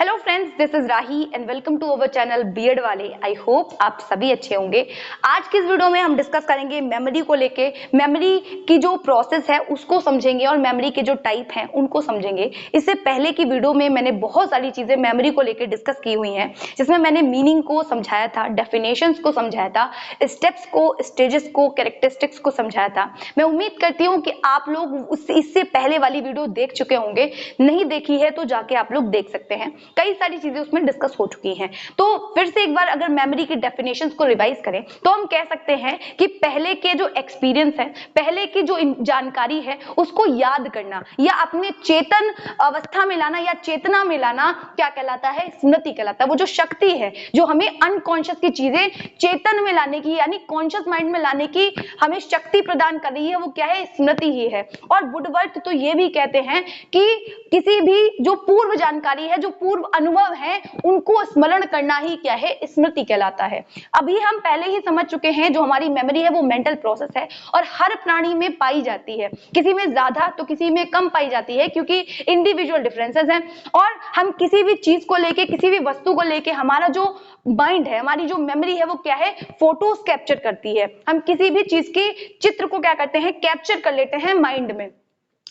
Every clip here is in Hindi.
Hello friends, this is Rahi and welcome to our channel BEd वाले। आई होप आप सभी अच्छे होंगे। आज की इस वीडियो में हम डिस्कस करेंगे मेमोरी को लेके। मेमोरी की जो प्रोसेस है उसको समझेंगे और मेमोरी के जो टाइप हैं उनको समझेंगे। इससे पहले की वीडियो में मैंने बहुत सारी चीजें मेमोरी को लेके डिस्कस की हुई हैं, जिसमें मैंने मीनिंग को समझाया था, डेफिनेशंस को समझाया था, स्टेप्स को, स्टेजेस को, कैरेक्टरिस्टिक्स को समझाया था। मैं उम्मीद करती हूँ कि आप लोग इससे पहले वाली वीडियो देख चुके होंगे। नहीं देखी है तो जाके आप लोग देख सकते हैं, कई सारी चीजें उसमें डिस्कस हो चुकी हैं। तो फिर से एक बार अगर मेमोरी की डेफिनेशंस को रिवाइज करें तो हम कह सकते हैं कि पहले के जो एक्सपीरियंस है, पहले की जो जानकारी है उसको याद करना या अपने चेतन अवस्था में लाना या चेतना में लाना क्या कहलाता है? स्मृति कहलाता है। वो जो शक्ति है जो हमें अनकॉन्शियस की चीजें चेतन में लाने की यानी कॉन्शियस माइंड में लाने की हमें शक्ति प्रदान कर रही है, वो क्या है? स्मृति ही है। और वुडवर्थ तो ये भी कहते हैं कि किसी भी जो पूर्व जानकारी है, जो पूर्व अनुभव है, उनको स्मरण करना ही क्या है? स्मृति कहलाता है। अभी हम पहले ही समझ चुके हैं जो हमारी मेमोरी है वो मेंटल प्रोसेस है और हर प्राणी में पाई जाती है। किसी में ज्यादा तो किसी में कम पाई जाती है, क्योंकि इंडिविजुअल डिफरेंसेस हैं। और हम किसी भी चीज को लेके, किसी भी वस्तु को लेके हमारा जो माइंड है, हमारी जो मेमोरी है वो क्या है? फोटोज कैप्चर करती है। हम किसी भी चीज के चित्र को क्या करते हैं? कैप्चर कर लेते हैं माइंड में।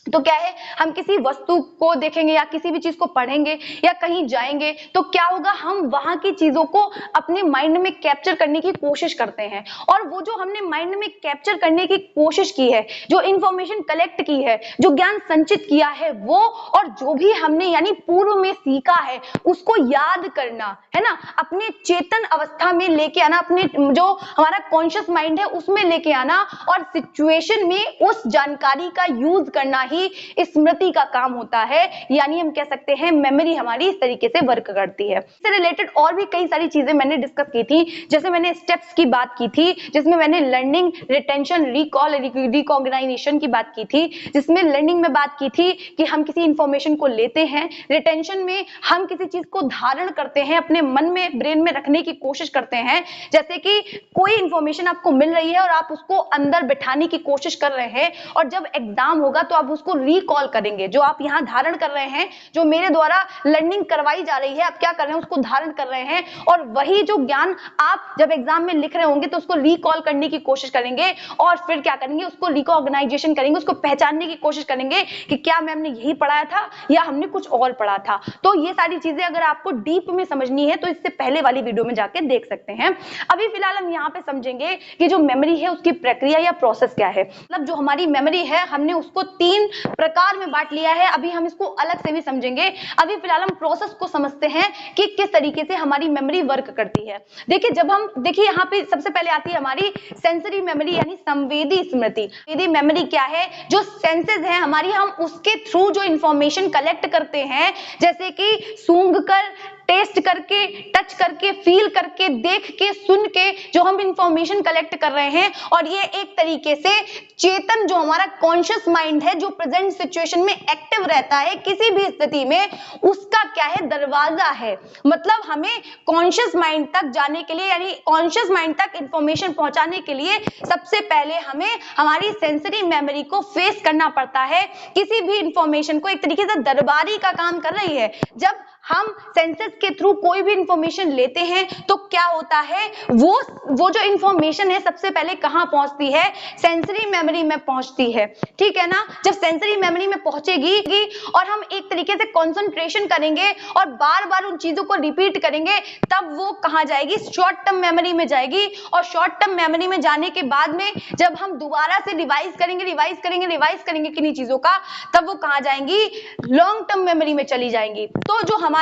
तो क्या है, हम किसी वस्तु को देखेंगे या किसी भी चीज को पढ़ेंगे या कहीं जाएंगे तो क्या होगा? हम वहां की चीजों को अपने माइंड में कैप्चर करने की कोशिश करते हैं। और वो जो हमने माइंड में कैप्चर करने की कोशिश की है, जो इंफॉर्मेशन कलेक्ट की है, जो ज्ञान संचित किया है, वो और जो भी हमने यानी पूर्व में सीखा है उसको याद करना है ना, अपने चेतन अवस्था में लेके आना, अपने जो हमारा कॉन्शियस माइंड है उसमें लेके आना और सिचुएशन में उस जानकारी का यूज करना ही स्मृति का काम होता है। यानी हम कह सकते हैं मेमोरी हमारी इस तरीके से वर्क करती है। इससे रिलेटेड और भी कई सारी चीजें मैंने डिस्कस की थी, जैसे मैंने स्टेप्स की बात की थी, जिसमें मैंने लर्निंग, रिटेंशन, रिकॉल, रिकॉग्नाइजेशन की बात की थी। जिसमें लर्निंग में बात की थी कि हम किसी इंफॉर्मेशन को लेते हैं, रिटेंशन में हम किसी चीज को धारण करते हैं, अपने मन में, ब्रेन में रखने की कोशिश करते हैं। जैसे कि कोई इंफॉर्मेशन आपको मिल रही है और आप उसको अंदर बिठाने की कोशिश कर रहे हैं और जब एग्जाम होगा तो आप उसको रिकॉल करेंगे। जो आप यहां धारण कर रहे हैं, जो मेरे द्वारा लर्निंग करवाई जा रही है, आप क्या कर रहे हैं? उसको धारण कर रहे हैं। और वही जो ज्ञान आप जब एग्जाम में लिख रहे होंगे तो उसको रिकॉल करने की कोशिश करेंगे और फिर क्या करेंगे? उसको रिकॉग्नाइजेशन करेंगे, उसको पहचानने की कोशिश करेंगे कि क्या मैम ने यही पढ़ाया था या हमने कुछ और पढ़ा था। तो ये सारी चीजें अगर आपको डीप में समझनी है तो इससे पहले वाली वीडियो में जाके देख सकते हैं। अभी फिलहाल हम यहाँ पे समझेंगे कि जो मेमोरी है उसकी प्रक्रिया या प्रोसेस क्या है। मतलब जो हमारी मेमोरी है हमने उसको 3 प्रकार में बांट लिया है। अभी हम इसको अलग से भी समझेंगे। अभी फिलहाल हम प्रोसेस को समझते हैं कि किस तरीके से हमारी मेमोरी वर्क करती है। देखिए यहाँ पे सबसे पहले आती है हमारी सेंसरी मेमोरी यानी संवेदी स्मृति। संवेदी मेमोरी क्या है? जो सेंसेस है हमारी, हम उसके थ्रू जो इंफॉर्मेशन कलेक्ट करते हैं, जैसे कि सूंघकर, टेस्ट करके, टच करके, फील करके, देख के, सुन के जो हम इंफॉर्मेशन कलेक्ट कर रहे हैं, और ये एक तरीके से चेतन जो हमारा कॉन्शियस माइंड है, जो प्रेजेंट सिचुएशन में एक्टिव रहता है किसी भी स्थिति में, उसका क्या है? दरवाजा है। मतलब हमें कॉन्शियस माइंड तक जाने के लिए यानी कॉन्शियस माइंड तक इंफॉर्मेशन पहुंचाने के लिए सबसे पहले हमें हमारी सेंसरी मेमोरी को फेस करना पड़ता है। किसी भी इंफॉर्मेशन को एक तरीके से दरबारी का काम कर रही है। जब हम सेंसेस के थ्रू कोई भी इंफॉर्मेशन लेते हैं तो क्या होता है? वो जो इंफॉर्मेशन है सबसे पहले कहां पहुंचती है? सेंसरी मेमोरी में पहुंचती है। ठीक है ना? जब सेंसरी मेमोरी में पहुंचेगी और हम एक तरीके से कंसंट्रेशन करेंगे और बार बार उन चीजों को रिपीट करेंगे, तब वो कहां जाएगी? शॉर्ट टर्म मेमोरी में जाएगी। और शॉर्ट टर्म मेमोरी में जाने के बाद में जब हम दोबारा से रिवाइज करेंगे किन्हीं चीजों का, तब वो कहां जाएंगी? लॉन्ग टर्म मेमोरी में चली जाएंगी। तो जो हमारी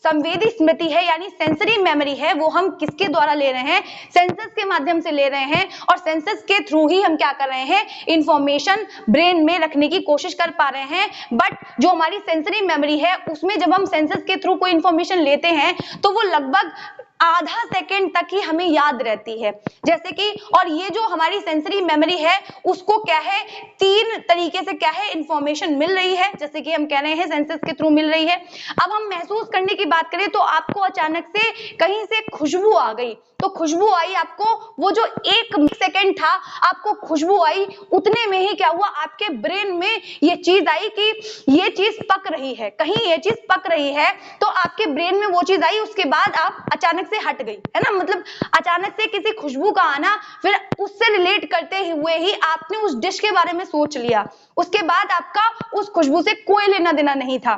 संवेदी स्मृति है यानी सेंसरी मेमोरी है, वो हम किसके द्वारा ले रहे हैं? सेंसेस के माध्यम से ले रहे हैं। और सेंसेस के थ्रू ही हम क्या कर रहे हैं? इंफॉर्मेशन ब्रेन में रखने की कोशिश कर पा रहे हैं। बट जो हमारी सेंसरी मेमोरी है उसमें जब हम सेंसेस के थ्रू कोई इंफॉर्मेशन लेते हैं तो वो लगभग आधा सेकंड तक ही हमें याद रहती है। जैसे कि और ये जो हमारी सेंसरी मेमोरी है उसको क्या है, तीन तरीके से क्या है इंफॉर्मेशन मिल रही है, जैसे कि हम कह रहे हैं सेंसेस के थ्रू मिल रही है। अब हम महसूस करने की बात करें तो आपको अचानक से कहीं से खुशबू आ गई, तो खुशबू आई आपको, वो जो 1 सेकंड था आपको खुशबू आई, उतने में ही क्या हुआ, आपके ब्रेन में ये चीज आई कि ये चीज पक रही है, कहीं ये चीज पक रही है, तो आपके ब्रेन में वो चीज आई, उसके बाद आप अचानक से हट गई, है ना। मतलब अचानक से किसी खुशबू का आना, फिर उससे रिलेट करते हुए ही आपने उस डिश के बारे में सोच लिया, उसके बाद आपका उस खुशबू से कोई लेना देना नहीं था।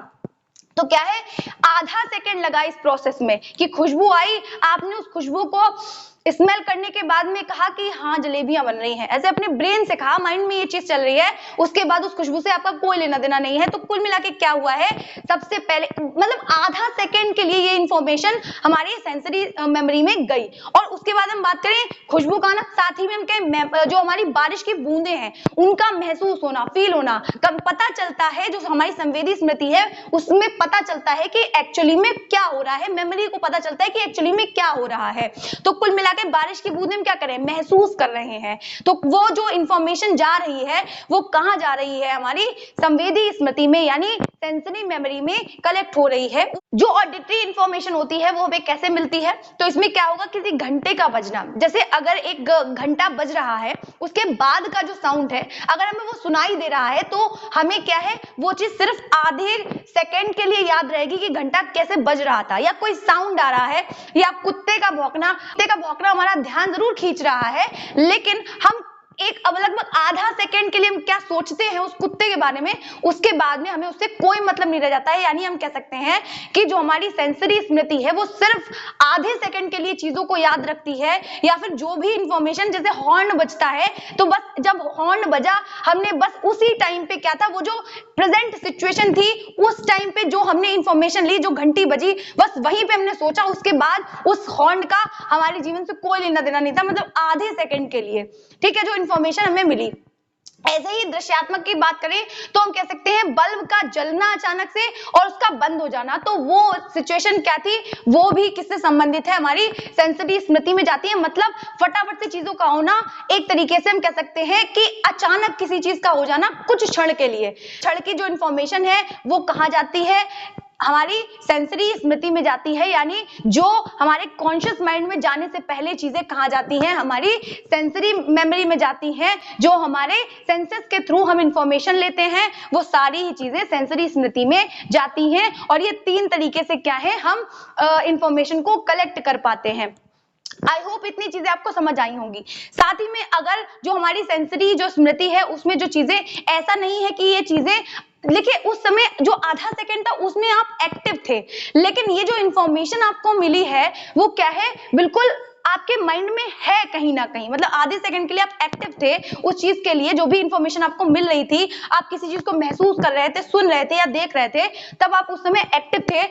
तो क्या है, आधा सेकंड लगा इस प्रोसेस में कि खुशबू आई, आपने उस खुशबू को स्मेल करने के बाद में कहा कि हाँ जलेबियां बन रही हैं, ऐसे अपने ब्रेन से कहा, माइंड में ये चीज चल रही है, उसके बाद उस खुशबू से आपका कोई लेना देना नहीं है। तो कुल मिला के क्या हुआ है, सबसे पहले मतलब आधा सेकंड के लिए ये इंफॉर्मेशन हमारी सेंसरी मेमोरी में गई, और उसके बाद हम बात करें खुशबू का आना, साथ ही में हम कहें जो हमारी बारिश की बूंदे हैं उनका महसूस होना, फील होना, कब पता चलता है, जो हमारी संवेदी स्मृति है उसमें पता चलता है कि एक्चुअली में क्या हो रहा है, मेमोरी को पता चलता है कि एक्चुअली में क्या हो रहा है। तो कुल मिला के बारिश की बूंदें हम क्या कर रहे हैं, महसूस कर रहे हैं। तो वो जो इंफॉर्मेशन जा रही है वो कहां जा रही है, हमारी संवेदी स्मृति में, यानी सेंसरी मेमोरी में कलेक्ट हो रही है। जो ऑडिटरी इंफॉर्मेशन होती है वो हमें कैसे मिलती है, तो इसमें क्या होगा, किसी घंटे का बजना, जैसे अगर एक घंटा बज रहा है उसके बाद का जो साउंड है अगर हमें वो सुनाई दे रहा है तो हमें क्या है, वो चीज सिर्फ आधे सेकंड के लिए याद रहेगी कि घंटा कैसे बज रहा था, या कोई साउंड आ रहा है, या कुत्ते का भौंकना हमारा ध्यान जरूर खींच रहा है, लेकिन हम एक अब लगभग आधा सेकंड के लिए हम क्या सोचते हैं उस कुत्ते के बारे में, उसके बाद में हमें उससे कोई मतलब नहीं रह जाता है। यानी हम कह सकते हैं कि जो हमारी सेंसरी स्मृति है वो सिर्फ आधे सेकंड के लिए चीजों को याद रखती है, या फिर जो भी इंफॉर्मेशन, जैसे हॉर्न बजता है तो बस जब हॉर्न बजा हमने बस उसी टाइम पे क्या था, वो जो प्रेजेंट सिचुएशन थी उस टाइम पे जो हमने इंफॉर्मेशन ली, जो घंटी बजी बस वहीं पे हमने सोचा, उसके बाद उस हॉर्न का हमारे जीवन से कोई लेना देना नहीं था, मतलब आधे सेकंड के लिए, ठीक है, जो इंफॉर्मेशन हमें मिली। ऐसे ही दृश्यात्मक की बात करें तो हम कह सकते हैं बल्ब का जलना अचानक से और उसका बंद हो जाना, तो वो सिचुएशन क्या थी, वो भी किससे संबंधित है, हमारी सेंसरी स्मृति में जाती है। मतलब फटाफट से चीजों का होना, एक तरीके से हम कह सकते हैं कि अचानक किसी चीज का हो जाना कुछ क्षण के लिए, क्षण की जो इंफॉर्मेशन है वो कहाँ जाती है, हमारी सेंसरी स्मृति में जाती है, यानी जो हमारे कॉन्शियस माइंड में जाने से पहले चीजें कहाँ जाती हैं, हमारी सेंसरी मेमोरी में जाती हैं। जो हमारे सेंसेस के थ्रू हम इंफॉर्मेशन लेते हैं वो सारी ही चीजें सेंसरी स्मृति में जाती हैं, और ये 3 तरीके से क्या है, हम इंफॉर्मेशन को कलेक्ट कर पाते हैं। आई होप इतनी चीजें आपको समझ आई होंगी। साथ ही में अगर जो हमारी सेंसरी जो स्मृति है उसमें जो चीजें, ऐसा नहीं है कि ये चीजें, देखिए उस समय जो आधा सेकंड था उसमें आप एक्टिव थे, लेकिन ये जो इंफॉर्मेशन आपको मिली है वो क्या है, बिल्कुल आपके माइंड में है कहीं ना कहीं, मतलब आधे सेकंड के लिए आप एक्टिव थे उस चीज के लिए, जो भी इंफॉर्मेशन आपको मिल रही थी, आप किसी चीज को महसूस कर रहे थे, सुन रहे थे या देख रहे थे, तब आप उस समय एक्टिव थे।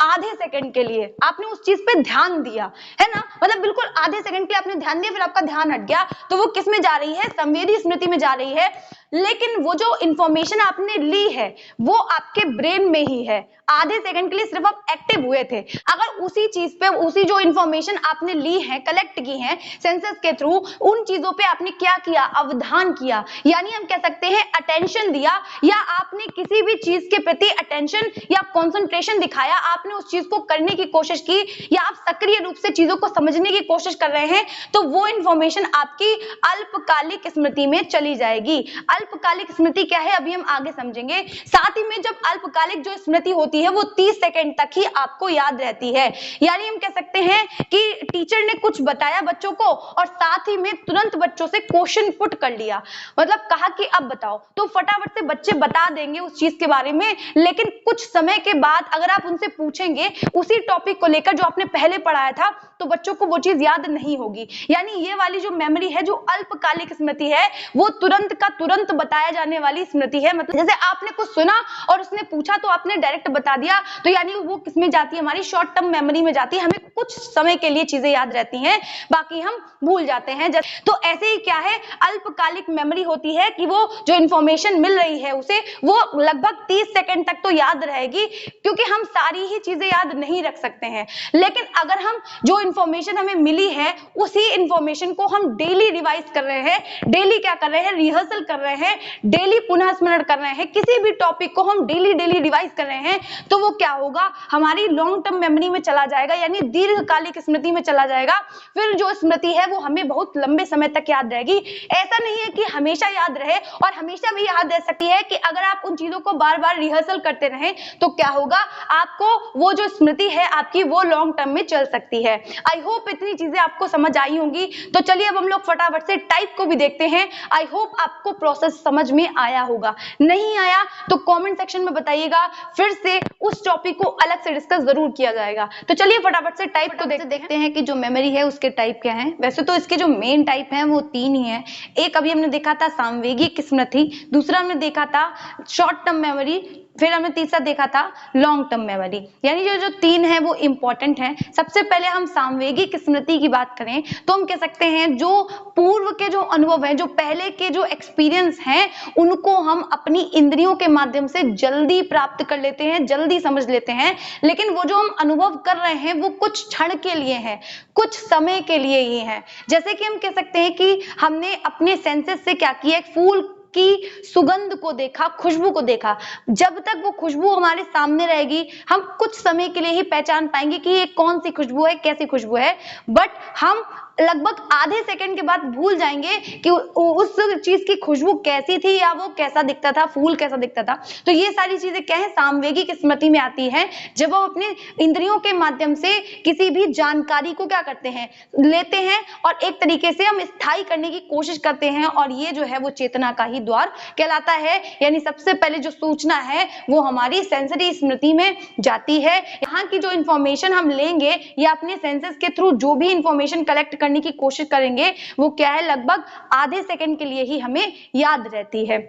आधे सेकंड के लिए आपने उस चीज पे ध्यान दिया, है ना, मतलब बिल्कुल आधे सेकंड के लिए आपने ध्यान दिया, फिर आपका ध्यान हट गया, तो वो किस में जा रही है, संवेदी स्मृति में जा रही है। लेकिन वो जो इंफॉर्मेशन आपने ली है वो आपके ब्रेन में ही है, आधे सेकंड के लिए सिर्फ आप एक्टिव हुए थे। अगर उसी चीज पे, उसी जो इंफॉर्मेशन आपने ली है, कलेक्ट की है सेंसस के थ्रू, उन चीजों पे आपने क्या किया, अवधान किया, यानी हम कह सकते हैं अटेंशन दिया, या आपने किसी भी चीज के प्रति अटेंशन या कॉन्सेंट्रेशन दिखाया, आपने उस चीज को करने की कोशिश की, या आप सक्रिय रूप से चीजों को समझने की कोशिश कर रहे हैं, तो वो इंफॉर्मेशन आपकी अल्पकालिक स्मृति में चली जाएगी। अल्पकालिक स्मृति क्या है अभी हम आगे समझेंगे। साथ ही में जब अल्पकालिक जो स्मृति होती है वो 30 सेकंड तक ही आपको याद रहती है, यानी हम कह सकते हैं कि टीचर ने कुछ बताया बच्चों को और साथ ही में तुरंत बच्चों से क्वेश्चन पुट कर लिया, मतलब कहा कि अब बताओ, तो फटाफट से बच्चे बता देंगे उस चीज के बारे में, लेकिन कुछ समय के बाद अगर आप उनसे पूछेंगे उसी टॉपिक को लेकर जो आपने पहले पढ़ाया था, तो बच्चों को वो चीज याद नहीं होगी। यानी ये वाली जो मेमोरी है, जो अल्पकालिक स्मृति है, वो तुरंत का तुरंत बताया जाने वाली स्मृति है। मतलब जैसे आपने कुछ सुना और उसने पूछा तो आपने डायरेक्ट बता दिया, तो यानी वो किसमें जाती है, हमारी शॉर्ट टर्म मेमोरी में जाती है, हमें कुछ समय के लिए चीजें याद रहती हैं, बाकी हम भूल जाते हैं। तो ऐसे ही क्या है, अल्पकालिक मेमोरी होती है कि वो जो इंफॉर्मेशन मिल रही है उसे वो लगभग 30 सेकंड तक तो याद रहेगी, क्योंकि हम सारी ही चीजें याद नहीं रख सकते हैं। लेकिन अगर हम जो इंफॉर्मेशन हमें मिली है उसी इंफॉर्मेशन को हम डेली रिवाइज कर रहे हैं, डेली क्या कर रहे हैं, रिहर्सल कर रहे हैं, डेली पुनः स्मरण कर रहे हैं, किसी भी टॉपिक को हम डेली रिवाइज कर रहे हैं, तो वो क्या होगा, हमारी लॉन्ग टर्म मेमोरी में चला जाएगा, यानी दीर्घकालिक स्मृति में चला जाएगा। फिर जो स्मृति है वो हमें बहुत लंबे समय तक याद रहेगी। ऐसा नहीं है कि हमेशा याद रहे, और हमेशा भी याद रह सकती है कि अगर आप उन चीजों को बार बार रिहर्सल करते रहें तो क्या होगा, आपको वो जो स्मृति है आपकी वो लॉन्ग टर्म में चल सकती है। आई होप इतनी चीजें आपको समझ आई होंगी। तो चलिए अब हम लोग फटाफट से टाइप को भी देखते हैं। आई होप आपको प्रोसेस समझ में आया होगा, नहीं आया तो कमेंट सेक्शन में बताइएगा, फिर से उस टॉपिक को अलग से डिस्कस जरूर किया जाएगा। तो चलिए फटाफट से टाइप को देखते हैं कि जो मेमोरी है उसके टाइप क्या है। वैसे तो इसके जो मेन टाइप हैं वो 3 ही हैं। एक अभी हमने देखा था सांवेगिक स्मृति, दूसरा हमने देखा था शॉर्ट टर्म मेमोरी, फिर हमने तीसरा देखा था लॉन्ग टर्म मेमोरी। यानी जो 3 है वो इंपॉर्टेंट है। सबसे पहले हम सांवेगिक स्मृति की बात करें तो हम कह सकते हैं जो पूर्व के जो अनुभव हैं, जो पहले के जो एक्सपीरियंस हैं, उनको हम अपनी इंद्रियों के माध्यम से जल्दी प्राप्त कर लेते हैं, जल्दी समझ लेते हैं। लेकिन वो जो हम अनुभव कर रहे हैं वो कुछ क्षण के लिए है, कुछ समय के लिए ही है। जैसे कि हम कह सकते हैं कि हमने अपने सेंसेस से क्या किया, एक फूल की सुगंध को देखा, खुशबू को देखा। जब तक वो खुशबू हमारे सामने रहेगी हम कुछ समय के लिए ही पहचान पाएंगे कि ये कौन सी खुशबू है, कैसी खुशबू है, बट हम लगभग आधे सेकंड के बाद भूल जाएंगे कि उस चीज की खुशबू कैसी थी या वो कैसा दिखता था, फूल कैसा दिखता था। तो ये सारी चीजें क्या है, सांवेगिक स्मृति में आती है, जब हम अपने इंद्रियों के माध्यम से किसी भी जानकारी को क्या करते हैं, लेते हैं और एक तरीके से हम स्थायी करने की कोशिश करते हैं, और ये जो है वो चेतना का ही द्वार कहलाता है। यानी सबसे पहले जो सूचना है वो हमारी सेंसरी स्मृति में जाती है। यहाँ की जो इंफॉर्मेशन हम लेंगे या अपने सेंसेस के थ्रू जो भी इंफॉर्मेशन कलेक्ट करने की कोशिश करेंगे वो क्या है, लगभग आधे सेकंड के लिए ही हमें याद रहती है।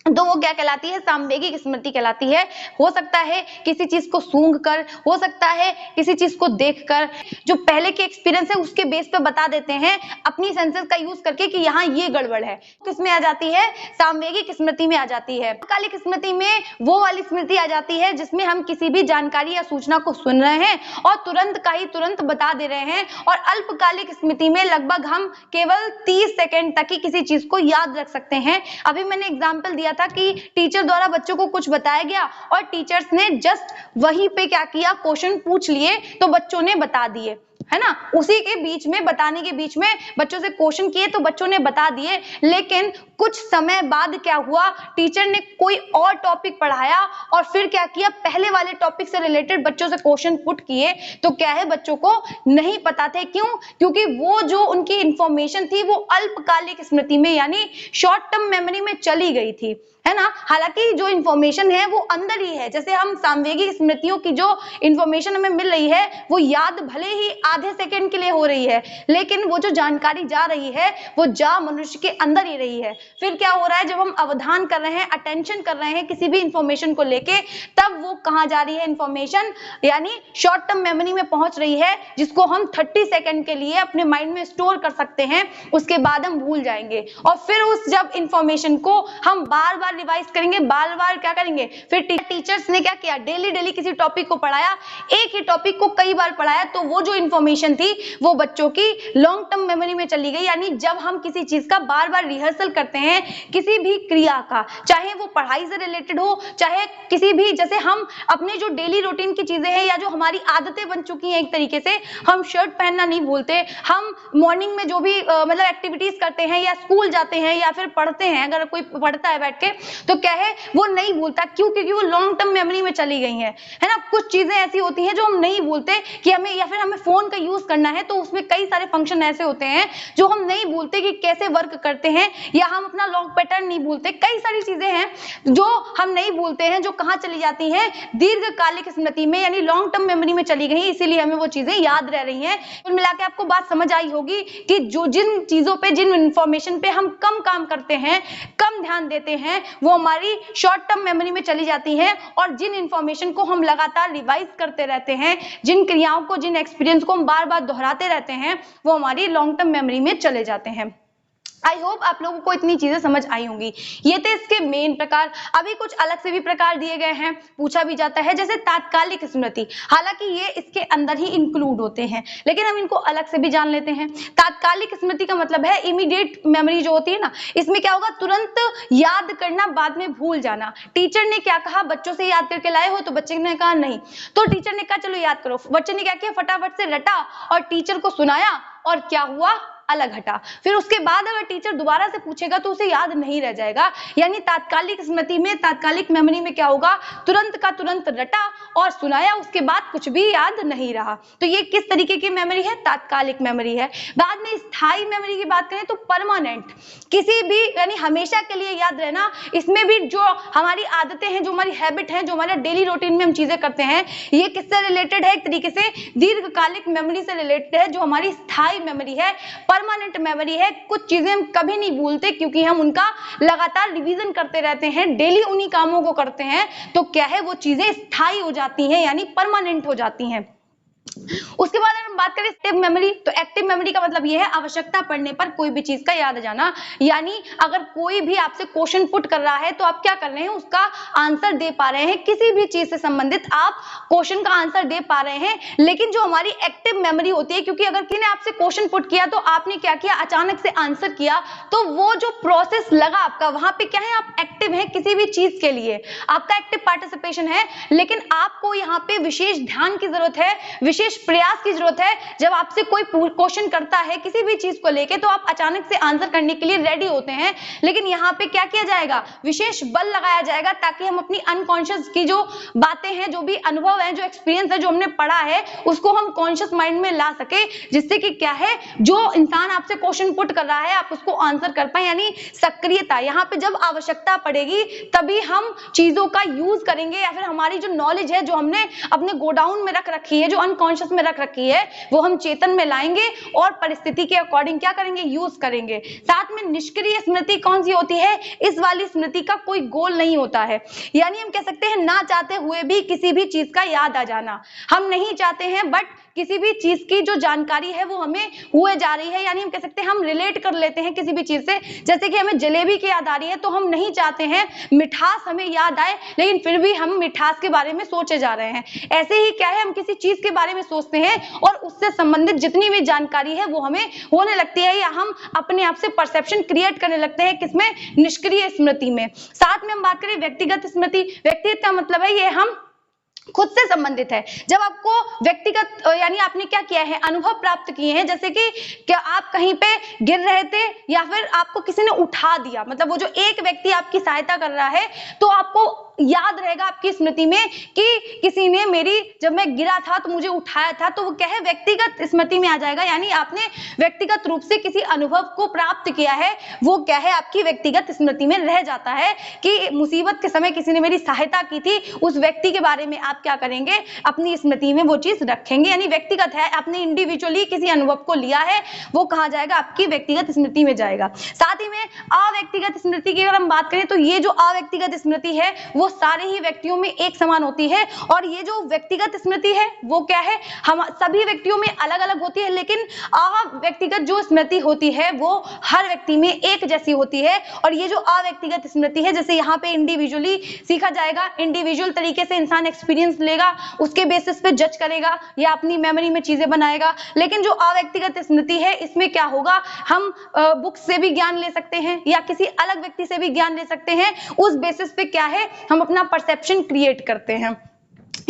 तो वो क्या कहलाती है, सांवेगिक स्मृति कहलाती है। हो सकता है किसी चीज को सूंघकर, हो सकता है किसी चीज को देखकर, जो पहले के एक्सपीरियंस है उसके बेस पे बता देते हैं अपनी सेंसेस का यूज करके कि यहाँ ये गड़बड़ है। किसमें आ जाती है, सांवेगिक स्मृति में आ जाती है। अल्पकालिक स्मृति में वो वाली स्मृति आ जाती है जिसमें हम किसी भी जानकारी या सूचना को सुन रहे हैं और तुरंत का ही तुरंत बता दे रहे हैं। और अल्पकालिक स्मृति में लगभग हम केवल 30 सेकेंड तक ही किसी चीज को याद रख सकते हैं। अभी मैंने एग्जाम्पल दिया था कि टीचर द्वारा बच्चों को कुछ बताया गया और टीचर्स ने जस्ट वहीं पे क्या किया, क्वेश्चन पूछ लिए तो बच्चों ने बता दिए, है ना। उसी के बीच में, बताने के बीच में बच्चों से क्वेश्चन किए तो बच्चों ने बता दिए। लेकिन कुछ समय बाद क्या हुआ, टीचर ने कोई और टॉपिक पढ़ाया और फिर क्या किया, पहले वाले टॉपिक से रिलेटेड बच्चों से क्वेश्चन पुट किए तो क्या है, बच्चों को नहीं पता थे। क्यों? क्योंकि वो जो उनकी इंफॉर्मेशन थी वो अल्पकालिक स्मृति में यानी शॉर्ट टर्म मेमोरी में चली गई थी, है ना। हालांकि जो इंफॉर्मेशन है वो अंदर ही है। जैसे हम सांवेगिक स्मृतियों की जो इंफॉर्मेशन हमें मिल रही है वो याद भले ही आधे सेकंड के लिए हो रही है, लेकिन वो जो जानकारी जा रही है वो जा मनुष्य के अंदर ही रही है। फिर क्या हो रहा है, जब हम अवधान कर रहे हैं, अटेंशन कर रहे हैं किसी भी इंफॉर्मेशन को लेके, तब वो कहाँ जा रही है इंफॉर्मेशन, यानी शॉर्ट टर्म मेमोरी में पहुंच रही है, जिसको हम 30 सेकंड के लिए अपने माइंड में स्टोर कर सकते हैं। उसके बाद हम भूल जाएंगे और फिर उस जब इंफॉर्मेशन को हम बार बार रिवाइज करेंगे, बार बार क्या करेंगे, फिर टीचर्स ने क्या किया, डेली किसी टॉपिक को पढ़ाया, एक ही टॉपिक को कई बार पढ़ाया, तो वो जो इंफॉर्मेशन थी वो बच्चों की लॉन्ग टर्म मेमोरी में चली गई। यानी जब हम किसी चीज का बार बार रिहर्सल करते हैं, किसी भी क्रिया का, चाहे वो पढ़ाई से रिलेटेड हो, चाहे किसी भी, जैसे हम अपने जो डेली रूटीन की चीजें हैं या जो हमारी आदतें बन चुकी हैं, एक तरीके से हम शर्ट पहनना नहीं भूलते, हम मॉर्निंग में जो भी मतलब एक्टिविटीज करते हैं या स्कूल जाते हैं या फिर पढ़ते हैं, अगर कोई पढ़ता है बैठ के, तो क्या है वो नहीं भूलता। क्यों? क्योंकि वो लॉन्ग टर्म मेमोरी में चली गई है ना। कुछ चीजें ऐसी होती हैं जो हम नहीं भूलते कि हमें, या फिर हमें फोन का यूज करना है तो उसमें कई सारे फंक्शन ऐसे होते हैं जो हम नहीं भूलते कि कैसे वर्क करते हैं, या हम अपना लॉन्ग पैटर्न नहीं भूलते। कई सारी चीजें हैं जो हम नहीं भूलते हैं, जो कहाँ चली जाती हैं, दीर्घकालिक स्मृति में, यानी लॉन्ग टर्म मेमोरी में चली गई, इसीलिए हमें वो चीजें याद रह रही हैं। कुल मिला के आपको बात समझ आई होगी कि जो जिन चीजों पे, जिन इंफॉर्मेशन पे हम कम काम करते हैं, कम ध्यान देते हैं वो हमारी शॉर्ट टर्म मेमोरी में चली जाती हैं, और जिन इंफॉर्मेशन को हम लगातार रिवाइज करते रहते हैं, जिन क्रियाओं को, जिन एक्सपीरियंस को हम बार बार दोहराते रहते हैं, वो हमारी लॉन्ग टर्म मेमोरी में चले जाते हैं। आई होप आप लोगों को इतनी चीजें समझ आई होंगी। ये थे इसके मेन प्रकार। अभी कुछ अलग से भी प्रकार दिए गए हैं, पूछा भी जाता है, जैसे तात्कालिक स्मृति। हालांकि ये इसके अंदर ही इंक्लूड होते हैं, लेकिन हम इनको अलग से भी जान लेते हैं। तात्कालिक स्मृति का मतलब है इमीडिएट मेमोरी जो होती है ना, इसमें क्या होगा, तुरंत याद करना, बाद में भूल जाना। टीचर ने क्या कहा, बच्चों से याद करके लाए हो, तो बच्चे ने कहा नहीं, तो टीचर ने कहा चलो याद करो। बच्चे ने क्या किया, फटाफट से रटा और टीचर को सुनाया, और क्या हुआ, अलग हटा। फिर उसके बाद अगर टीचर दोबारा से पूछेगा तो उसे याद नहीं रह जाएगा। यानी तात्कालिक स्मृति में, तात्कालिक मेमोरी में क्या होगा, तुरंत का तुरंत रटा और सुनाया, उसके बाद कुछ भी याद नहीं रहा। तो ये किस तरीके की मेमोरी है, तात्कालिक मेमोरी है। बाद में स्थायी मेमोरी की बात करें तो परमानेंट, किसी भी यानी हमेशा के लिए याद रहना। इसमें भी जो हमारी आदतें हैं, जो हमारी हैबिट है, जो हमारे डेली रूटीन में हम चीजें करते हैं, ये किससे रिलेटेड है, एक तरीके से दीर्घकालिक मेमोरी से रिलेटेड है, जो हमारी स्थायी मेमोरी है, परमानेंट मेमोरी है। कुछ चीजें हम कभी नहीं भूलते क्योंकि हम उनका लगातार रिवीजन करते रहते हैं, डेली उन्हीं कामों को करते हैं, तो क्या है, वो चीजें स्थायी हो जाती हैं, यानी परमानेंट हो जाती हैं। उसके बाद अगर हम बात करें एक्टिव मेमोरी, तो एक्टिव मेमोरी का मतलब यह है आवश्यकता पड़ने पर कोई भी चीज का याद आ जाना। यानी अगर कोई भी आपसे क्वेश्चन पुट कर रहा है तो आप क्या कर रहे हैं, उसका आंसर दे पा रहे हैं, किसी भी चीज से संबंधित आप क्वेश्चन का आंसर दे पा रहे हैं। लेकिन जो हमारी एक्टिव मेमोरी होती है, क्योंकि अगर किसी ने आपसे क्वेश्चन पुट किया तो आपने क्या किया, अचानक से आंसर किया, तो वो जो प्रोसेस लगा आपका, वहां पे क्या है, आप एक्टिव हैं किसी भी चीज के लिए, आपका एक्टिव पार्टिसिपेशन है। लेकिन आपको यहाँ पे विशेष ध्यान की जरूरत है, विशेष प्रयास की जरूरत है। जब आपसे कोई क्वेश्चन करता है किसी भी चीज को लेके, तो आप अचानक से आंसर करने के लिए रेडी होते हैं, लेकिन यहाँ पे क्या किया जाएगा, विशेष बल लगाया जाएगा, ताकि हम अपनी अनकॉन्शियस की जो बातें हैं, जो भी अनुभव है, जो एक्सपीरियंस है, जो हमने पढ़ा है, उसको हम कॉन्शियस माइंड में ला सके, जिससे कि क्या है, जो इंसान आपसे क्वेश्चन पुट कर रहा है आप उसको आंसर कर पाए। यानी सक्रियता, यहाँ पे जब आवश्यकता पड़ेगी तभी हम चीजों का यूज करेंगे, या फिर हमारी जो नॉलेज है, जो हमने अपने गोडाउन में रख रखी है, जो अनकॉन्शियस में रख रखी है, वो हम चेतन में लाएंगे और परिस्थिति के अकॉर्डिंग क्या करेंगे, यूज करेंगे। साथ में निष्क्रिय स्मृति कौन सी होती है, इस वाली स्मृति का कोई गोल नहीं होता है। यानी हम कह सकते हैं ना चाहते हुए भी किसी भी चीज का याद आ जाना। हम नहीं चाहते हैं बट किसी भी चीज की जो जानकारी है वो हमें हुए जा रही है। यानी हम कह सकते हैं हम रिलेट कर लेते हैं किसी भी चीज से। जैसे कि हमें जलेबी की याद आ रही है तो हम नहीं चाहते हैं मिठास हमें याद आए, लेकिन फिर भी हम मिठास के बारे में सोचे जा रहे हैं। ऐसे ही क्या है, हम किसी चीज के बारे में सोचते हैं और उससे संबंधित जितनी भी जानकारी है वो हमें होने लगती है, या हम अपने आप से परसेप्शन क्रिएट करने लगते हैं, किसमें, निष्क्रिय स्मृति में। साथ में हम बात करें व्यक्तिगत स्मृति। व्यक्तिगत का मतलब है ये हम खुद से संबंधित है। जब आपको व्यक्तिगत यानी आपने क्या किया है, अनुभव प्राप्त किए हैं, जैसे कि क्या आप कहीं पे गिर रहे थे या फिर आपको किसी ने उठा दिया, मतलब वो जो एक व्यक्ति आपकी सहायता कर रहा है, तो आपको याद रहेगा आपकी स्मृति में कि किसी ने मेरी, जब मैं गिरा था तो मुझे उठाया था, तो वो क्या है, व्यक्तिगत स्मृति में आ जाएगा। यानी आपने व्यक्तिगत रूप से किसी अनुभव को प्राप्त किया है, वो क्या है, आपकी व्यक्तिगत स्मृति में रह जाता है कि मुसीबत के समय किसी ने मेरी सहायता की थी, उस व्यक्ति के बारे में आप क्या करेंगे, अपनी स्मृति में वो चीज रखेंगे। यानी व्यक्तिगत है, आपने इंडिविजुअली किसी अनुभव को लिया है, वो कहा जाएगा, आपकी व्यक्तिगत स्मृति में जाएगा। साथ ही में अव्यक्तिगत स्मृति की अगर हम बात करें तो ये जो अव्यक्तिगत स्मृति है वो सारे ही व्यक्तियों में एक समान होती है, और ये जो व्यक्तिगत स्मृति है वो क्या है, हम सभी व्यक्तियों में अलग अलग होती है, लेकिन अव्यक्तिगत जो स्मृति होती है वो हर व्यक्ति में एक जैसी होती है। और ये जो अव्यक्तिगत स्मृति है, जैसे यहाँ पे इंडिविजुअली सीखा जाएगा, इंडिविजुअल तरीके से इंसान एक्सपीरियंस लेगा, उसके बेसिस पे जज करेगा या अपनी मेमोरी में चीजें बनाएगा। लेकिन जो अव्यक्तिगत स्मृति है इसमें क्या होगा, हम बुक से भी ज्ञान ले सकते हैं या किसी अलग व्यक्ति से भी ज्ञान ले सकते हैं, उस बेसिस पे क्या है, हम अपना परसेप्शन क्रिएट करते हैं।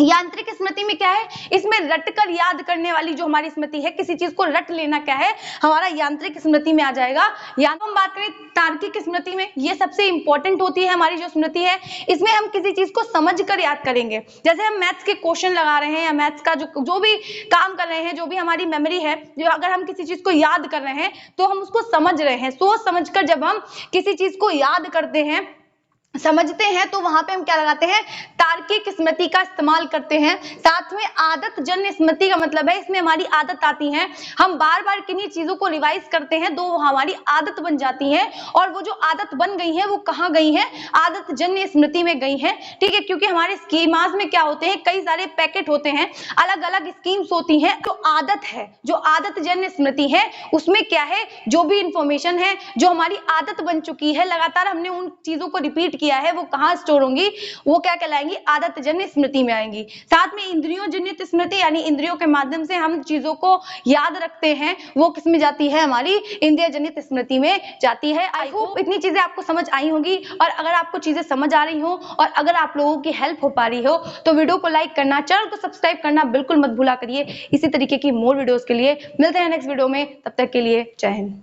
यांत्रिक स्मृति में क्या है, इसमें रटकर याद करने वाली जो हमारी स्मृति है, किसी चीज को रट लेना क्या है, हमारा यांत्रिक स्मृति में आ जाएगा। या हम बात करें तार्किक स्मृति में, ये सबसे इंपॉर्टेंट होती है हमारी जो स्मृति है, इसमें हम किसी चीज को समझकर याद करेंगे। जैसे हम मैथ्स के क्वेश्चन लगा रहे हैं या मैथ्स का जो भी काम कर रहे हैं, जो भी हमारी मेमोरी है, जो अगर हम किसी चीज को याद कर रहे हैं तो हम उसको समझ रहे हैं। सोच समझकर जब हम किसी चीज को याद करते हैं समझते हैं तो वहां पे हम क्या लगाते हैं, तार्किक स्मृति का इस्तेमाल करते हैं। साथ में आदत जन्य स्मृति का मतलब है इसमें हमारी आदत आती है, हम बार बार किन्हीं चीजों को रिवाइज करते हैं तो वो हमारी आदत बन जाती है, और वो जो आदत बन गई है वो कहाँ गई है, आदत जन्य स्मृति में गई है। ठीक है, क्योंकि हमारे स्कीमास में क्या होते हैं, कई सारे पैकेट होते हैं, अलग अलग स्कीम्स होती हैं। जो आदत है, जो आदत जन्य स्मृति है, उसमें क्या है, जो भी इंफॉर्मेशन है जो हमारी आदत बन चुकी है, लगातार हमने उन चीजों को रिपीट किया है, वो कहाँ स्टोर होंगी, वो क्या कहलाएंगी, आदत जन्य स्मृति में आएंगी। साथ में इंद्रियों जनित स्मृति, यानी इंद्रियों के माध्यम से हम चीजों को याद रखते हैं, वो किस में जाती है, हमारी इंद्रिय जनित स्मृति में जाती है। आई होप इतनी चीजें आपको समझ आई होंगी, और अगर आपको चीजें समझ आ रही हो और अगर आप लोगों की हेल्प हो पा रही हो तो वीडियो को लाइक करना, चैनल को सब्सक्राइब करना बिल्कुल मत भूला करिए। इसी तरीके की मोर वीडियोस के लिए मिलते हैं नेक्स्ट वीडियो में, तब तक के लिए जय हिंद।